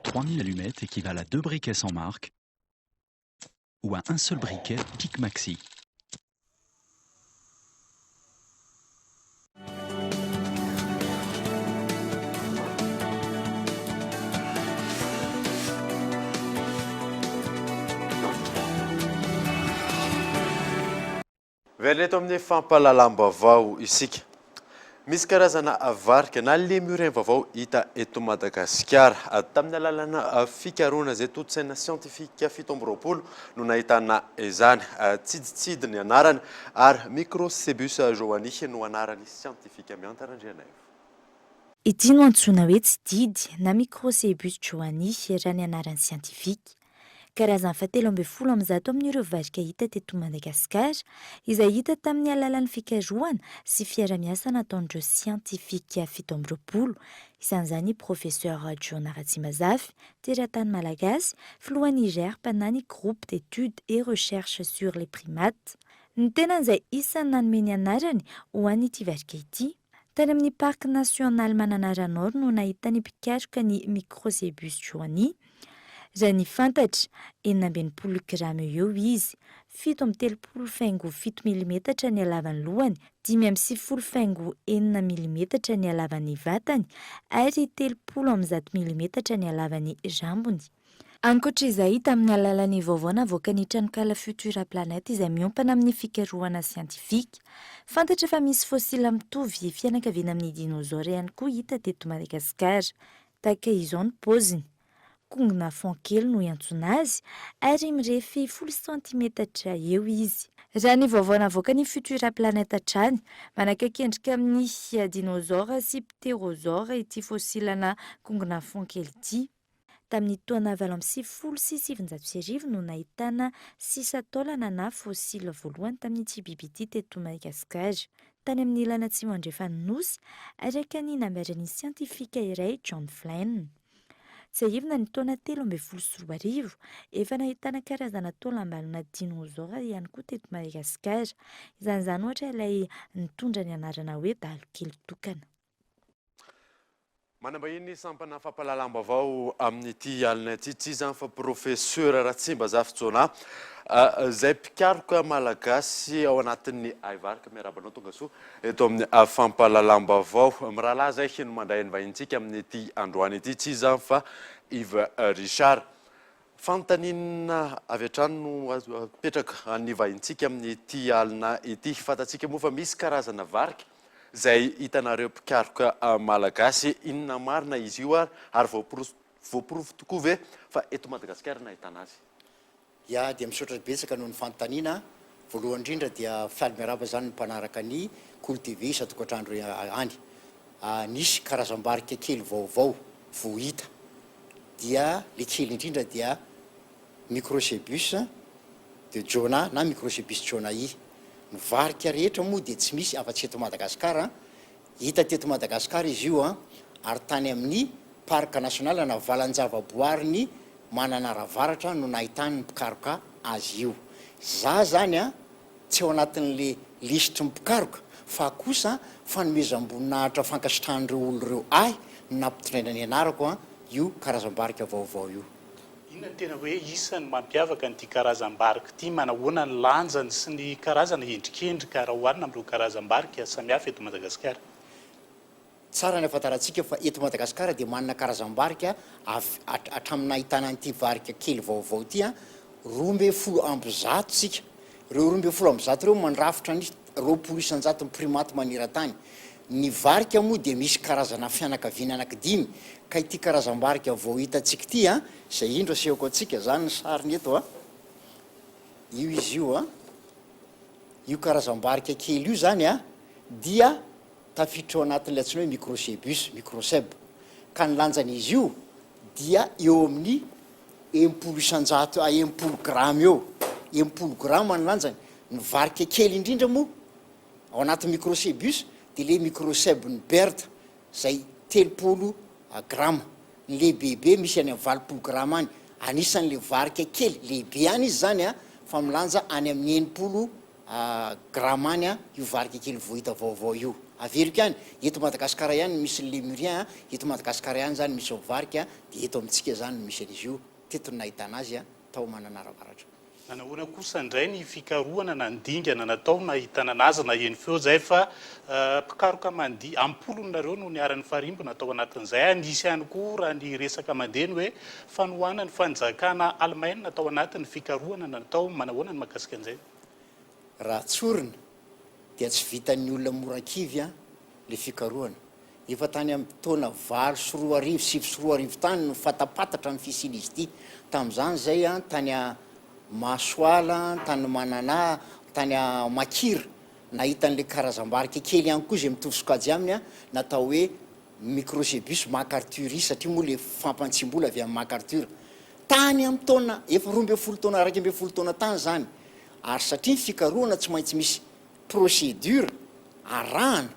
W: 3000 allumettes équivalent à 2 briquets sans marque ou à un seul briquet Bic Maxi.
E: Veneto amin'ny fampahalalam-baovao isika. Misy karazana varika na lemurin-vaovao hita eto Madagasikara. Tamin'ny alalana fikaroana izay totsaina siantifika 7 no nahitana izany. Tsiditsidiny ny anarany ary Microcebus Joanny no anarany siantifika miantarandrianay.
P: Ity no antsoina hoe tsy didy na Microcebus Joanny raha ny anarany siantifika. Karazany 17 amzato amin'ireo varika hita teto Madagasikara izay hita tamin'ny alalan'ny fikarohana sy fiara-miasa nataon'ireo siantifika 17 isan'izany professeur John Ratsimazafy, teratany malagasy, filohan'ny Niger mpanany groupe d'études et recherche sur les primates. Ny tenan'izay isan'ny nanomeny anarany ho an'ity varika ity. Tany amin'ny parc national Mananara Nord no nahitany mpikaroka ny Microcebus Joanny. Raha ny fantatra 920 grama eo izy, 7,7 mm ny halavany lohany, 5,7 mm ny halavany vatany ary 30 mm ny halavany rambony. Ankoatra izay tamin'ny alalan'ny vaovao navoaka ny tranokala Futura Planète izay miompana amin'ny fikarohana siantifika. Fantatra fa misy fossile mitovy fianakaviana amin'ny dinosaure ihany koa hita teto Madagasikara. Tahaka izao ny paoziny. Kongona fond kely no iantsona azy ary mirefy 10 cm eo izy. Raha ny vaovao navoaka ny Futura Planète hatrany, manakaiky endrika amin'ny dinosaure sy ptérosaure ity fossile na kongona fond kely ity. Tamin'ny taona 1970 no nahitana 6 taolana na fossile voalohany tamin'ity biby ity teto Madagasikara. Tany amin'ny ilana atsimo andrefany nosy araka ny nambaran'ny siantifika iray John Flynn. Saivina ny taona 13 efa nahitana karazana taolam-balona dinosaure ihany koa teto Madagasikara. Izany ohatra ilay nitondra ny anarana hoe dalo kely tokana.
E: Manambahiny sampana fampahalalam-baovao amin'ity alina ity tsy izany fa professeur Ratsimazafy Jona izay mpikaroka malagasy ao anatin'ny aivarika miarabanao tonga soa eto amin'ny fampahalalam-baovao. Mirahalahy zay no mandray ny vahintsika amin'ity androany ity tsy izany fa Yves Richard. Fantanina avy hatrany no apetraka ny vahintsika amin'ity alina ity. Fantatsika moa fa misy karazana varika izay hitanareo mpikaroka malagasy. Inona marina izy io ary voaporofo tokoa ve fa eto Madagasikara nahitana azy?
X: Ya dia misaotra betsaka noho ny fanontaniana. Voalohany indrindra dia fialimiaraba zany ny mpanaraka ny Cool TV Satokotrandro any. Nisy karazam-barika kely vaovao vo hita. dia le kely indrindra dia microcebus de jona na microcebus jonai mivarika rehetra moa de tsy misy afa-tsy eto Madagasikara hita teto Madagasikara izy io a ary tany amin'ny parc national na valanjavaboary manana ravaratra no nahitany mpikaroka azy io za zany a tsy ao anatin'le listre mpikaroka fa kosa fanomezam-boninahitra fankasitrahan'ireo olo reo nampitondraina ny anarako a io karazam-barika vaovao io.
T: Inona tena hoe isan'ny mampiavaka nyity karazam-barika ity manahoana ny lanjany sy ny karazana endrikendrika raha oharina amin'ireo karazam-barika samihafa eto Madagasikara?
X: Tsara ny afantarantsika fa eto Madagasikara dia manana karazam-barika hatramin'ny ahitana an'ity varika kely vaovao ity a 1200 tsika. Ireo 1200 ireo mandrafitra ny 200 primaty maneran-tany. Ny varika moa dia misy karazana fianakaviana anankidimy ka ity karazam-barika vao hitantsika ity a izay indro asehoko antsika zany ny sariny eto a io izy io a io karazam-barika kely io zany a dia tafiditra ao anatin'ilay antsoina hoe microcebus microcebe ka ny lanjan'izy io dia eo amin'ny 10 gramy eo 10 gramy ny lanjany. Ny varika kely indrindra moa ao anaty microcebus de le microcebe ny berta zay 30 grama ny lehibehibe misy any amin'ny 20 grama any anisan'le varika kely lehibe any izy zany a fa milanja any amin'ny 90 grama any a io varika kely vohita vaovao io averiko any eto Madagasikara ihany misy ny lémurien eto Madagasikara ihany zany misy varika de eto amintsika zany misy an'izy io teto ny nahitana azy a tao mananaravaratra.
T: Nanahoana kosa indray ny fikarohana na ndingana natao nahitana anazy na eny feo zay fa mpikaroka mandihy ampolonareo no niaran'ny farimbo natao anatin'izay anisy ihany koa raha ny resaka mandeha ny hoe fanohana ny fanjakana Allemagne natao anatin'ny fikarohana natao manahoana ny mahakasika an'izay.
X: Raha tsorina dia tsy vitan'ny olona morakivy a le fikarohana efa tany amin'ny taona 7 tany no fatapatatra ny fisiny izy ity tamin'izany zay a tany a Masoala tany Manana tany a Makira nahitan'le karazam-barika kely ihany koa zay mitovy sokajy aminy a natao hoe microcebus MacArthuri satria moa le fampantsim-bola avy amin'ny MacArthur tany amin'ny taona efa 12 taona 12 taona tany zany ary satria ny fikarohana tsy maintsy misy procédure arahana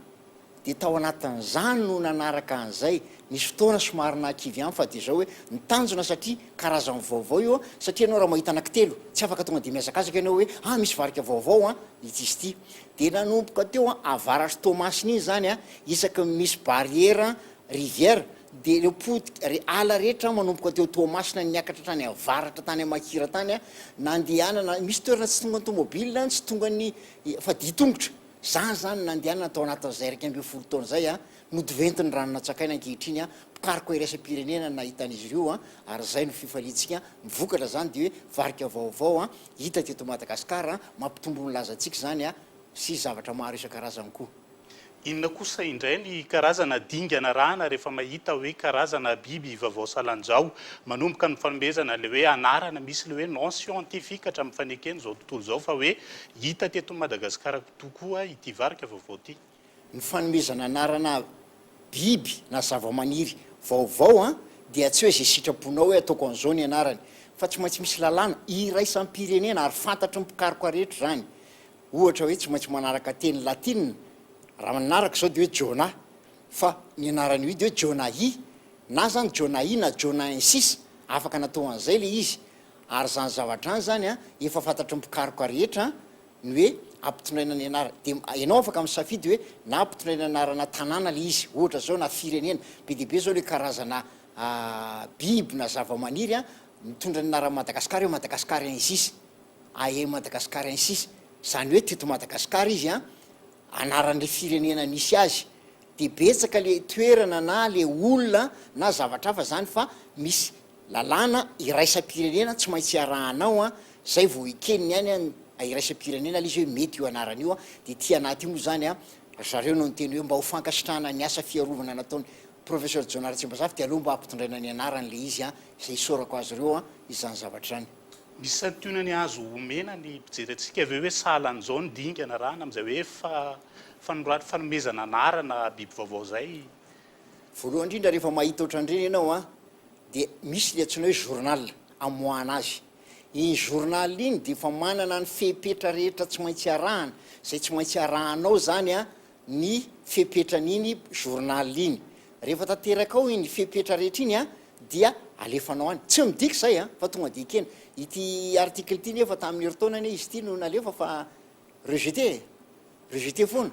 X: de tao anatin'izany no nanaraka an'izay nisy fotoana somary nahakivy ihany fa de zao hoe nitanjona satria karazany vaovao io satria anao raha mahita anankitelo tsy afaka tonga de miazakazaka ianao hoe misy varika vaovao a izy ity de nanomboka teo avaratry Tomasiny iny zany a isaky misy barrière rivière de le pody ala rehetra manomboka teo Tomasina niakatra tany avaratra tany Makira tany a nandehanana misy toerana tsy tonga ny tomobile tsy tonga ny fa ditongotra zany nandehanana atao anatin'izay 12 taona zay a nodiventiny rano natsakaina ankehitriny a mpikaroka iraisam-pirenena nahitan'izy ireo a ary zay no fifalitsika mivokatra zany de hoe varika vaovao a hita teto Madagasikara mampitombo ny lazantsika zany a sy zavatra maro isan-karazany koa.
T: Inona kosa indray ny karazana dingana rahana rehefa mahita hoe karazana biby vaovao salanjao manomboka ny fanomezana le hoe anarana misy le hoe non scientifique hatramin'ny fanekeny zao tontolo zao fa hoe hita teto Madagasikara tokoa ity varika vaovao ity.
X: Ny fanomezana anarana biby na zava-maniry vaovao a dia tsy hoe zay sitraponao hoe ataoko an'izao ny anarany fa tsy maintsy misy lalàna iraisam-pirenena ary fantatry mpikaroka rehetra zany ohatra hoe tsy maintsy manaraka teny latina raha manaraka zao de hoe Jona fa ny anarany io de hoe Jonai na zany Jonai na Jonaensis afaka natao an'izay le izy ary zany zavatra any zany a efa fantatry mpikaroka rehetra ny hoe ampitondraina ny anarana de ianao afaka misafidy hoe na ampitondraina anarana tanàna le izy ohatra zao na firenena be dehibe zao le karazana biby na zava-maniry a mitondra ny anarana Madagasikara hoe Madagasikaraensis Madagasikaraensis zany hoe teto Madagasikara izy a anaran'le firenena nisy azy de betsaka le toerana na le olona na zavatra hafa zany fa misy lalàna iraisam-pirenena tsy maintsy arahanao a zay vao ikeniny ihany iraisam-pirenena le izy hoe mety io anarana io a de ty anaty io moa zany a zareo no nyteny hoe mba ho fankasitrahana ny asa fiarovana nataony professeur Jonary Tsimbazafy de aloha mba ampitondraina ny anarany le izy a zay isorako azy ireo a izany zavatra zany.
T: Misy santionany azo omena ny mpijery antsika aveo hoe sahalan'izao ny dingana rahana amin'izay hoe fanomezana anarana biby vaovao zay.
X: Voalohany indrindra rehefa mahita ohatran'ireny ianao a dia misy le antsoina hoe journal amoahana azy iny journal iny de efa manana ny fepetra rehetra tsy maintsy arahana zay tsy maintsy arahanao zany a ny fepetran'iny journal iny rehefa tanteraka ao iny fepetra rehetra iny a dia alefanao any tsy midika zay a fa tonga de ekena ity article ity nefa tamin'ny heritaonany izy ity no nalefa fa rejeté foana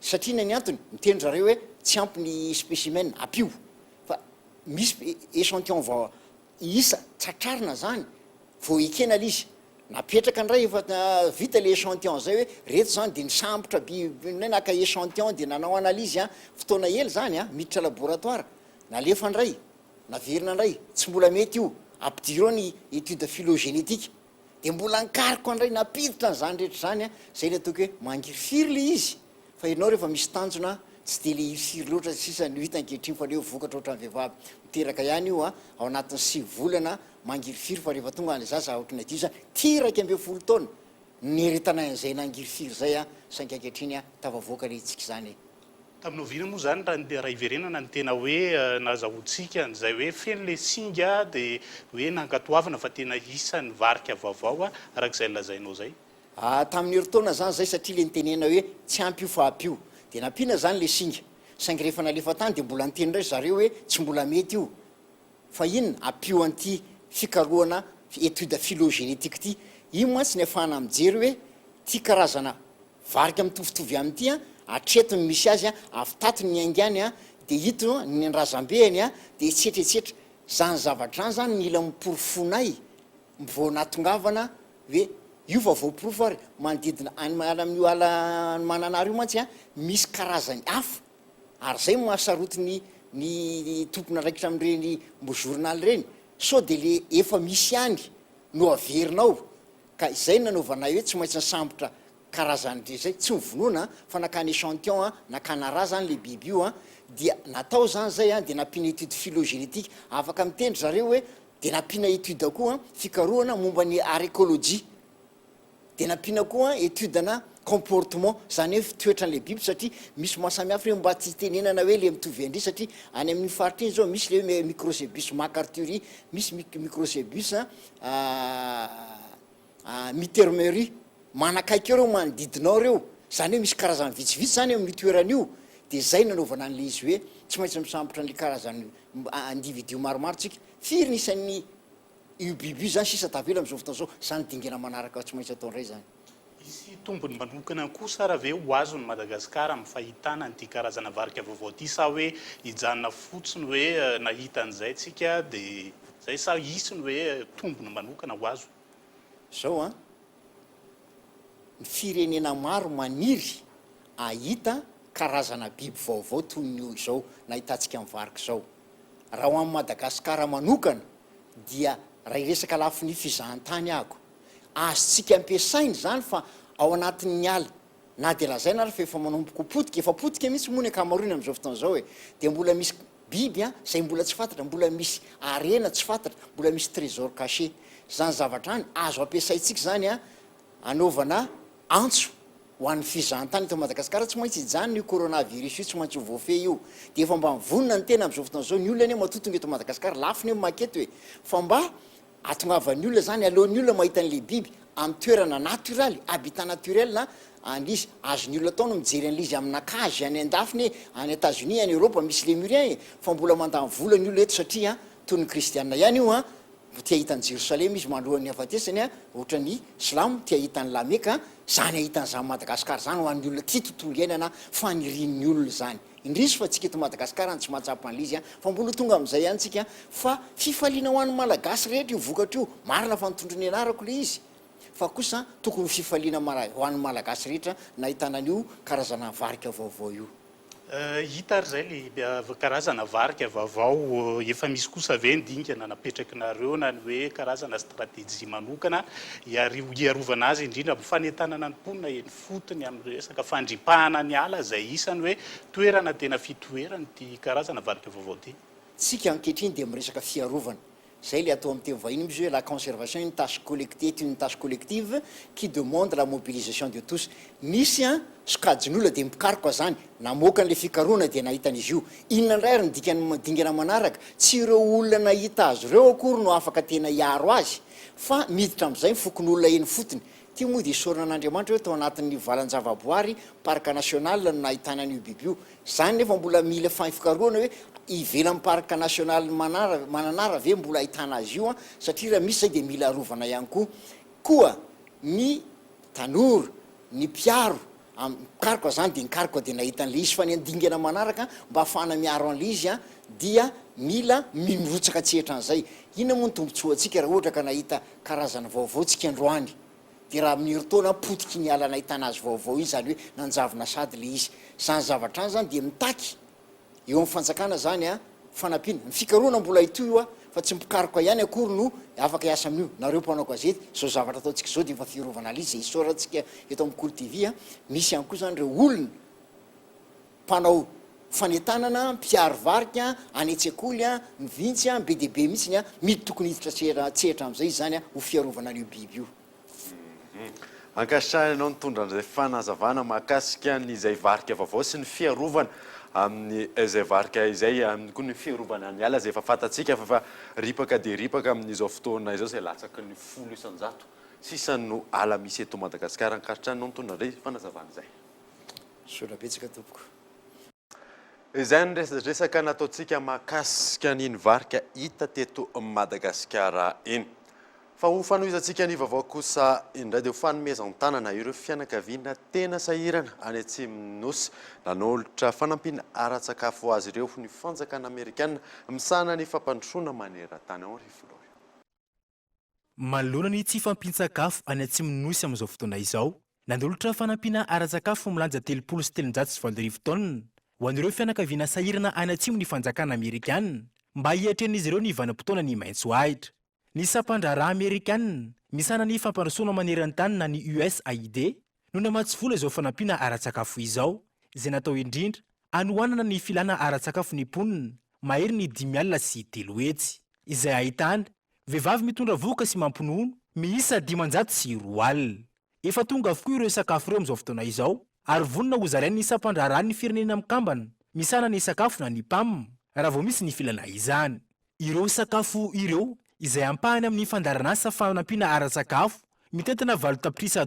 X: satria na ny antony miteny zareo hoe tsy ampy ny spécimen apio fa misy échantillon vao isa tratrarina zany vao ekena l izy napetraka ndray efa vita le échantillon zay hoe reto zany de nisambotra biby naka échantillon de nanao analyse a fotoana ely zany a miditra laboratoire nalefa ndray naverina ndray tsy mbola mety io ampidiro ny étude phylogénétique de mbola nkariko andray napiditra ny zany rehetra zany a zay le ataoko hoe mangirifiry le izy fa ianao rehefa misy tanjona tsy de le irifiry loatra sisa ny hita ankehitriny fa leo vokatra oatra ny vehivavy miteraka ihany io a ao anatin'ny 6 volana mangirifiry fa rehefa tonga any zaza ohatrany adio zany tiraka ambe folo taona neretana an'izay nangirifiry zay a sainky ankehitriny a tavavoaka le itsika zany
B: taminao vina moa zany raha iverenana ny tena hoe nazahoantsika nzay hoe feno le singa de hoe nankatoavana fa tena isany varika vaovao a arak'izay lazainao zay
X: tamin'ny heritaona zany zay satria le nitenena hoe tsy ampy io fa apio de nampina zany le singa saingy rehefa nalefa tany de mbola niteny ndray zareo hoe tsy mbola mety io fa inona apio anty fikarohana étude phylogénétique ty io moatsy ny afahana mijery hoe ty karazana varika mitovitovy am'ty a atretony misy azy a avy tatony ny aingany a de hito ny anrazambehany a de etsetretsetra zany zavatra any zany mila miporofonay vao natongavana hoe io fa voaporofo ary manodidina ala amin'io ala mananary io mantsy a misy karazany hafa ary zay mahasarotiny ny tompona raikitra am'ireny mbo journal reny so de le efa misy any no averinao ka izay nanaovanay hoe tsy maintsy nysambotra karazany re zay tsy mivonoana fa nakany échantillon a nakana raha zany le biby io a dia natao zany zay a de nampina étude phylogénétique afaka mitendry zareo hoe de nampina étude koa fikarohana momba ny arécologie de nampina koa étude-na comportement zany hoe toetran'le biby satria misy mahasamihafa re mba tsy tenenana hoe le mitovy andry satria any amin'ny faritra iny zao misy le microcébus macarturie misy microcébus mitermerie manakaiky reo manodidinao reo zany hoe misy karazany vitsivitsy zany amin'ny toeran'io de zay nanaovana an'le izy hoe tsy maintsy misambotra n'le karazany individu maromaro tsika firy nisan'ny io biby io zany sisa tavela am'izao fotoana zao zany dingena manaraka tsy maintsy atao ndray zany
B: isy tombony manokana kosa raha ve ho azony Madagasikara amin'ny fahitana an'ity karazana varika vaovao ty sa hoe hijanona fotsiny hoe nahita an'izay tsika de zay sa isy ny hoe tombony manokana ho azo
X: zao a ny firenena maro maniry ahita karazana biby vaovao toy ny io zao nahitantsika mivarika zao raha ho amin'ny Madagasikara manokana dia raha iresaka lafo ny fizahan-tany ako azotsika ampiasainy zany fa ao anatin'ny ala na de lazaina ary fa efa manomboka potika efa potika mihitsy moa ny akamaroany am'izao fotoana zao e de mbola misy biby a zay mbola tsy fantatra mbola misy arena tsy fantatra mbola misy trésor caché zany zavatra any azo ampiasaitsika zany a anaovana antso ho an'ny fizahan-tany eto Madagasikara tsy maintsy ijany io coronavirus io tsy maintsy ho voafe io de efa mba mivonona ny tena am'izao fotoana zao ny olona any matotonga eto Madagasikara lafiny maketo hoe fa mba atongavan'ny olona zany alohan'ny olona mahita an'le biby amin'ny toerana naturaly habitat naturel na an'izy azon'ny olona atao no mijery an'izy amin'nakazy any andafiny any États-Unis any Europe misy lémurien fa mbola mandany vola ny olona eto satria toy ny kristianina ihany io a tia hitany Jérusalem izy mandroan'ny afatesany a ohatra ny slamo tia hitany lameka zany ahitany zany Madagasikara zany ho an'ny olona tia tontolo iainana fanirian'ny olona zany indrisy fa tsika eto Madagasikara tsy mahatsapa an'izy a fa mbola tonga am'izay ihany tsika fa fifaliana ho an'ny malagasy rehetra io vokatra io marina fa nitondrony anarako le izy fa kosa tokony fifaliana ho an'ny malagasy rehetra nahitanan'io karazana varika vaovao io
B: hita ary zay le karazana varika vaovao efa misy kosa ve ndingana napetraky nareo na ny hoe karazana stratégie manokana iarovana azy indrindra fanentanana ny mponina eny fotony amin'ny resaka fandripahana ny ala zay isany hoe toerana tena fitoerany ty karazana varika vaovao ty
X: tsika ankehitriny de miresaka fiarovana zay le atao amin'ny teny vahiny izy hoe la conservation une tâche collective est une tâche collective qui demande la mobilisation de tous. Misy a sokajin'olona de mikaroka zany namoaka an'le fikaroana de nahitan'izy io inona indray ary dingana manaraka tsy ireo olona nahita azy ireo akory no afaka tena hiaro azy fa miditra am'izay fokon'olona eny fotony. Ty moa de isorana an'Andriamanitra hoe tao anatin'ny valan-javaboary parc national no nahitana an'io biby io. Zany nefa mbola mila fikaroana hoe ivelan'ny parc national mananara ve mbola ahitana azy io satria raha misy zay de mila arovana ihany koa ny tanora ny mpiaro mikaroka zany de nikaroka de nahita an'le izy fa ny andingana manaraka mba ahafahana miaro an'le izy dia mila mimirotsaka tsehatra an'izay. Inona moa ny tombontsoa antsika raha ohatra ka nahita karazana vaovao tsika androany de raha minirotaona potiky ny ala nahitana azy vaovao iny zany hoe nanjavona sady le izy zany zavatra any zany de mitaky eo amin'ny fanjakana zany fanampiana ny fikaroana mbola ito io fa tsy mikaroka ihany akory no afaka hiasa amin'io nareo mpanao gazety zao zavatra ataontsika zao de efa fiarovana ale izy isaorantsika eto amin'ny Kolo TV misy ihany koa zany reo olona mpanao fanetanana mpiaro varika any an-tsekoly mivintsy be de be mihitsy mity tokony hiditra tsehatra am'izay izy zany ho fiarovana an'io biby io.
E: Ankasitrahana anao nitondra an'izay fanazavana mahakasika nyizay varika vaovao sy ny fiarovana amin'ny izay varika izay koa ny fiarovana ny ala zay efa fantatsika fa ripaka de ripaka amin'izao fotoana izao zay latsaky ny 10 isan-jato sisany ala misy eto Madagasikara. Ankasitrahana anao nitondra an'izay fanazavana izay.
X: Sola betsaka tompoko.
E: Izay ny resaka nataontsika mahakasika ny varika hita teto Madagasikara iny. Fa ho fanohizantsika ny vaovao kosa indray dia ho fanomezan-tanana ireo fianakaviana tena sahirana any Atsimo Nosy nanolotra fanampiana ara-tsakafo azy ireo ny fanjakana Amerikanina misahana ny fampandrosoana maneran-tany ao rivola.
F: Manoloana ny tsy fampian-tsakafo any Atsimo Nosy amin'izao fotoana izao, nanolotra fanampiana ara-tsakafo milanja 370 taonina ho an'ireo fianakaviana sahirana any Atsimo ny fanjakana Amerikanina mba hiatren'izy ireo ny vanim-potoana ny maitso ahitra. Ny sampandraraha Amerikanina misana ny fampandrosoana maneran-tany na ny USAID no namatsy vola izao fanampiana ara-tsakafo izao izay natao indrindra anohanana ny filana ara-tsakafo ny mponina mahery ny 5 alina sy 3 hetsy izay ahitana vehivavy mitondra voka sy mampinono miisa 502 alina. Efa tonga avokoa ireo sakafo ireo amin'izao fotoana izao ary vonona ho zarainy ny sampandraraha ny firenena mikambana misana ny sakafo na ny PAM raha vao misy ny filana izany. Ireo sakafo ireo izay ampahany amin'ny fandaranasa fanampiana ara-tsakafo mitentina $valutaprisa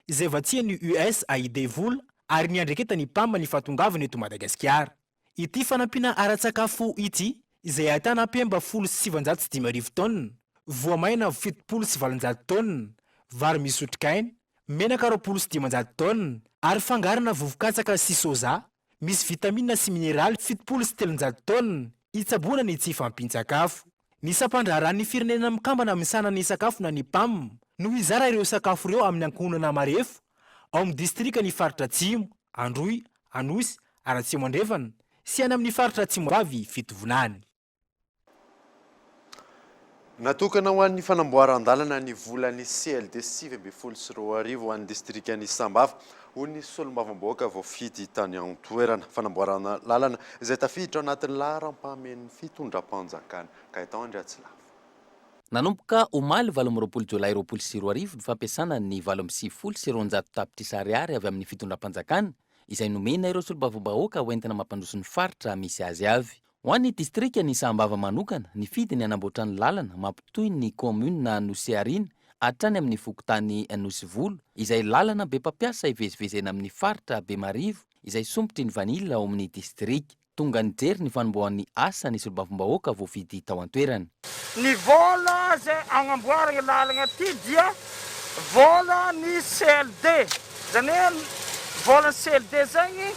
F: izay vatsiany USAID vola ary ny andreketany PAM ny fatongavany eto Madagasikara. Ity fanampiana ara-tsakafo ity izay ahitana pemba 705 taonina, voamaina 770 taonina, vary misy otrikaina, menaka 500 taonina ary fangarina vovokatsaka sy soja, misy vitamina sy mineraly 770 taonina itsaboana ny tsy fampian-tsakafo. Ny sampandraraha ny firenena mikambana misana ny sakafo na ny PAM no hizara ireo sakafo ireo amin'ny ankohonana marefo ao amin'ny distrika ny faritra Atsimo, Androy, Anosy, Aratsimo Andrefana sy any amin'ny faritra Atsimo Vavy fitovonany.
E: Natokana ho an'ny fanamboaran-dalana ny volan'ny CLD 7 ho an'ny distrika ny Sambava ho ny solombavamboaka voafidy tany an-toerana fanamboarana lalana izay tafiditra anatin'ny laharam-pahameny fitondram-panjakana Kaitan Andriatsilava.
J: Nanomboka omaly 20 Jolay 2024 ny fampiasana ny 20 sy 200 tapitrisa ariary avy amin'ny fitondram-panjakana izay nomena ireo solombavamboaka ho entina mampandroso ny faritra misy azy avy. Ho an'ny distrika ny Sambava manokana ny fidiny anamboatrany lalana mampitohy ny commune Nosy Arina hatrany amin'ny fokotany Nosy Volo izay lalana be mpampiasa ivezivezena amin'ny faritra Bemarivo izay sombotry ny vanila ao amin'ny distrika. Tonga nijery ny fanombohan'ny asa ny solombavambahoaka voafidy tao an-toerana.
G: Ny vola izay agnamboarana lalana ity dia vola ny CLD. Zany hoe vola CLD zany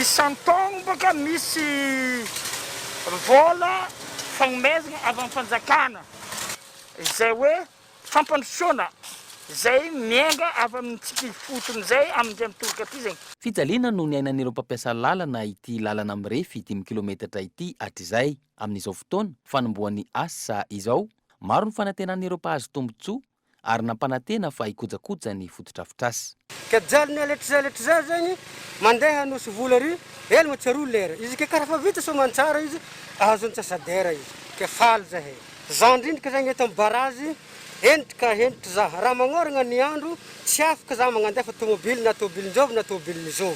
G: isan-taogno baka misy vola fagnomezana avy amin'ny fanjakana izay hoe fampandrosoana izay miainga avy amin'ny tsiky fotony izay amin'izay mitoloka aty zegny.
J: Fijaliana no ny ainan'ireo mpampiasa lalana ity lalana mirefy 10 kilometatra ity hatr'izay amin'izao fotoana fanombohan'ny asa izao maro ny fanantenan'ireo mpahazo tombotsoa ary nampanantena fa hikojakoja ny fototrafitra.
H: Ka jalony aletra zay zegny mandeha Nosy Volo ary helma tsaroa lera izy ke karaha fa vita somantsara izy ahazo antsasadera izy ke faly zahay za indrindrika zagny eto amin'ny barazy endrika endritra za raha magnoragna ny andro tsy afaka za magnandefa tomobily na tomobilinjovy na tomobilin'izao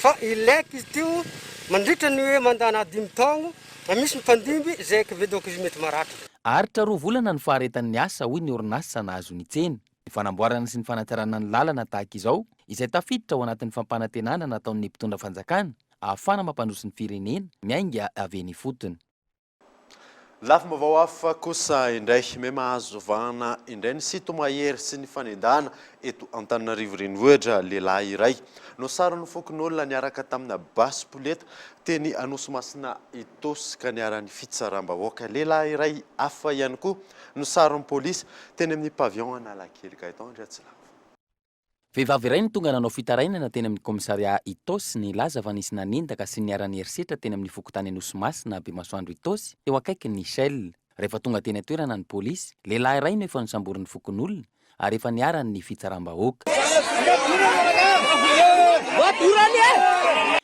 H: fa ilaiko izy tio mandritra ny hoe mandana 10 taogno na misy mipandimby zayka ve donc izy mety maratra.
J: Aritra 2 volana ny faharetan'ny asa hoy ny orinasa nahazo ny tsena. Ny fanamboarana sy ny fanatsarana ny lalana tahaka izao izay tafiditra ao anatin'ny fampanantenana nataon'ny mpitondra fanjakana ahafana mampandroso ny firenena miainga avy ny fotony.
E: Lafy vaovao hafa kosa indray me mahazo vahana indray ny sito mahery sy ny fanendahana eto Antananarivo renivohitra lehilahy iray no sara nofokon'olona niaraka tamina basy poleta teny Anosimasina Itosy ka niara-ny fitsaram-bahoaka. Lehilahy iray hafa ihany koa no saron'ny polisy teny amin'ny pavion Analakely ka eto Andriatsila.
J: Vehivavy iray ny tonga nanao fitarainana teny amin'ny komisaria Itosy ny laza fa nisy nanendaka sy niara-ny herisetra teny amin'ny fokotany Anosimasina Bemasoandro Itosy teo akaikin'ny Shell. Rehefa tonga teny atoerana ny polisy, lehilahy iray no efa nisamborin'ny fokon'olona ary efa niara-ny fitsaram-bahoaka.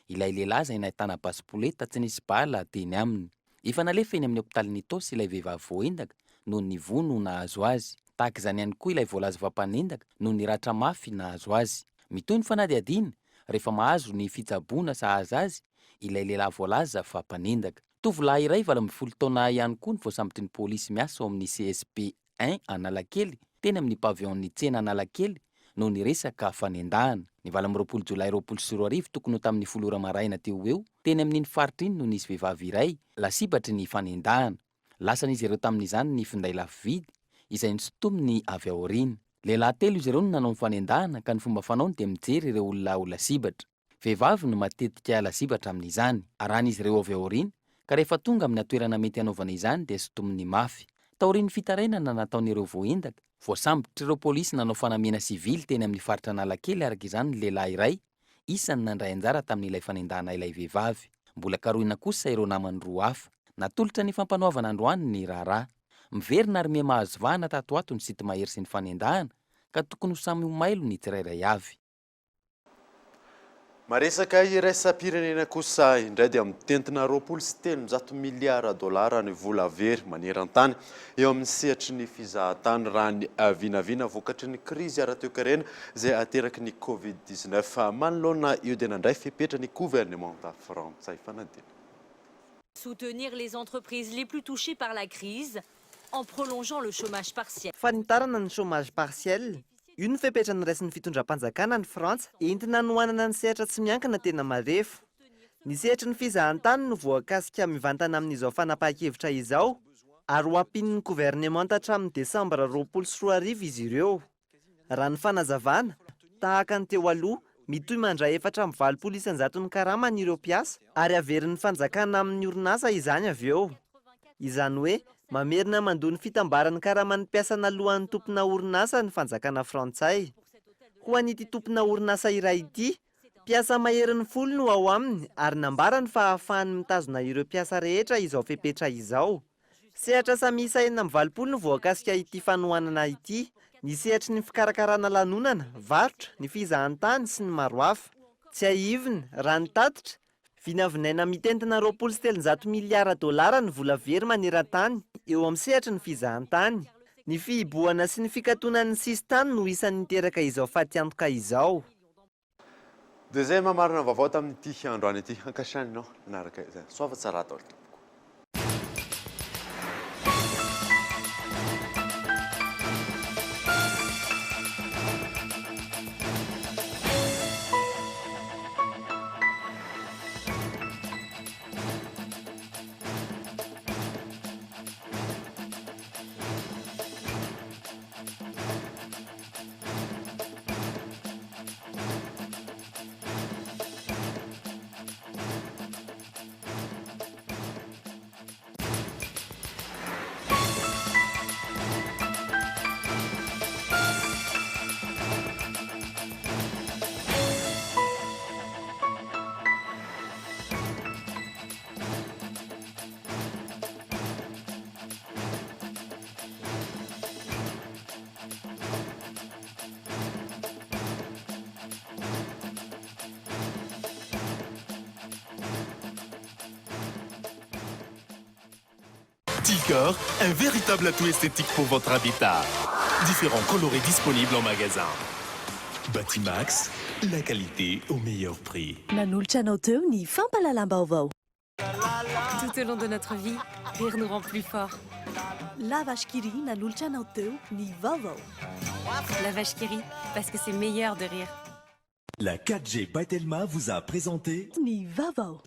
J: Ilay lehilahy izay nahitana basy poleta tsy nisy bala teny aminy. Efa nalefa eny amin'ny hôpitalin'ny Itosy ilay vehivavy voaendaka noho ny vono nahazo azy. Tahaka izany ihany koa ilay voalaza fampanendaka noho ny ratra mafy nahazo azy. Mitoy ny fanadihadiana rehefa mahazo ny fitsaboana sahaza azy ilay lehilahy voalaza fampanendaka. Tovolahy iray 20 taona ihany koa ny voasambotry ny polisy miasa ao amin'ny CSP 1 Analakely teny amin'ny pavion-ny tsena Analakely noho ny resaka fanendahana. Ny 20 Jolay 2024 tokony ho tamin'ny 10 maraina teo eo teny amin'iny faritra iny no nisy vehivavy iray lasibatry ny fanendahana. Lasan'izy ireo tamin'izany ny finday lafo vidy izay nisotominy avy aoriana. Lehilahy 3 izy ireo no nanao ny fanendahana ka ny fomba fanaony dia mijery ireo olona ho lasibatra. Vehivavy no matetika lasibatra amin'izany. Arahan'izy ireo avy aoriana ka rehefa tonga amin'ny atoerana mety hanaovana izany dia sotominy mafy. Taorian'ny fitarainana nataon'ireo voaendaka, voasambotry ireo polisy nanao fanamiana sivily teny amin'ny faritra Analakely araka izany ny lehilahy iray isany nandray anjara tamin'ilay fanendahana ilay vehivavy. Mbola karohina kosa ireo namany 2 hafa. Natolotra ny fampanoavana androany ny raharaha. Miverina ary mahazo vahana tato ato ny sity mahery sy ny fanendahana ka tokony ho samy mailo ny tsirairay avy.
E: Maresaka iraisam-pirenena kosa indray dia mitentina 27 miliara dolara ny vola very maneran-tany eo amin'ny sehatry ny fizahatany raha ny vinavina vokatry ny krizy ara-toe-karena izay ateraky ny Covid-19 manoloana io dia nandray fepetra ny gouvernementa frantsay fanadina.
I: Soutenir les entreprises les plus touchées par la crise en prolongeant le chômage partiel.
K: Fanitarana ny chômage partiel, io ny fepetra niraisin'ny fitondram-panjakana ny Frantsa entina nohanana ny sehatra tsy miankina tena marefo. Ny sehatry ny fizahantany no voakasika mivantana amin'izao fanapahan-kevitra izao ary ho ampin'ny gouvernemanta hatramin'ny Desambra 2024 izy ireo. Raha ny fanazavana, tahaka ny teo aloha, mitoy mandray 420 ny karama ny ireo mpiasa ary averin'ny fanjakana amin'ny orinasa izany avy eo. Izany hoe mamerina mandoa ny fitambaran'ny karaman'ny mpiasa nalohan'ny tompona orinasa ny fanjakana frantsay. Ho an'ity tompona orinasa iray ity, mpiasa maherin'ny folo no ao aminy ary nambarany fa ahafahany mitazona ireo mpiasa rehetra izao fepetra izao. Sehatra samy isa 40 no voakasika ity fanohanana ity. Ny sehatry ny fikarakarana lanonana, varotra, ny fizahantany sy ny maro hafa. Tsy aivina, raha ny tatitra, vinavinaina mitentina 27 miliara dolara ny vola very maneran-tany eo amin'ny sehatry ny fizahantany. Ny fihibohana sy ny fikatonan'ny sistany no isan'ny niteraka izao faty-antoka izao.
E: Dia izay mamarina vaovao tamin'ity androany ity ankasianinao nanaraka izay. Soava tsara atao.
L: Ticor, un véritable atout esthétique pour votre habitat. Différents colorés disponibles en magasin.
A: Batimax, la qualité au meilleur prix.
D: Tout au long de notre vie, rire nous rend plus forts. La vache qui rit, parce que c'est meilleur de rire.
A: La 4G by Telma vous a présenté
M: Ni Vavo.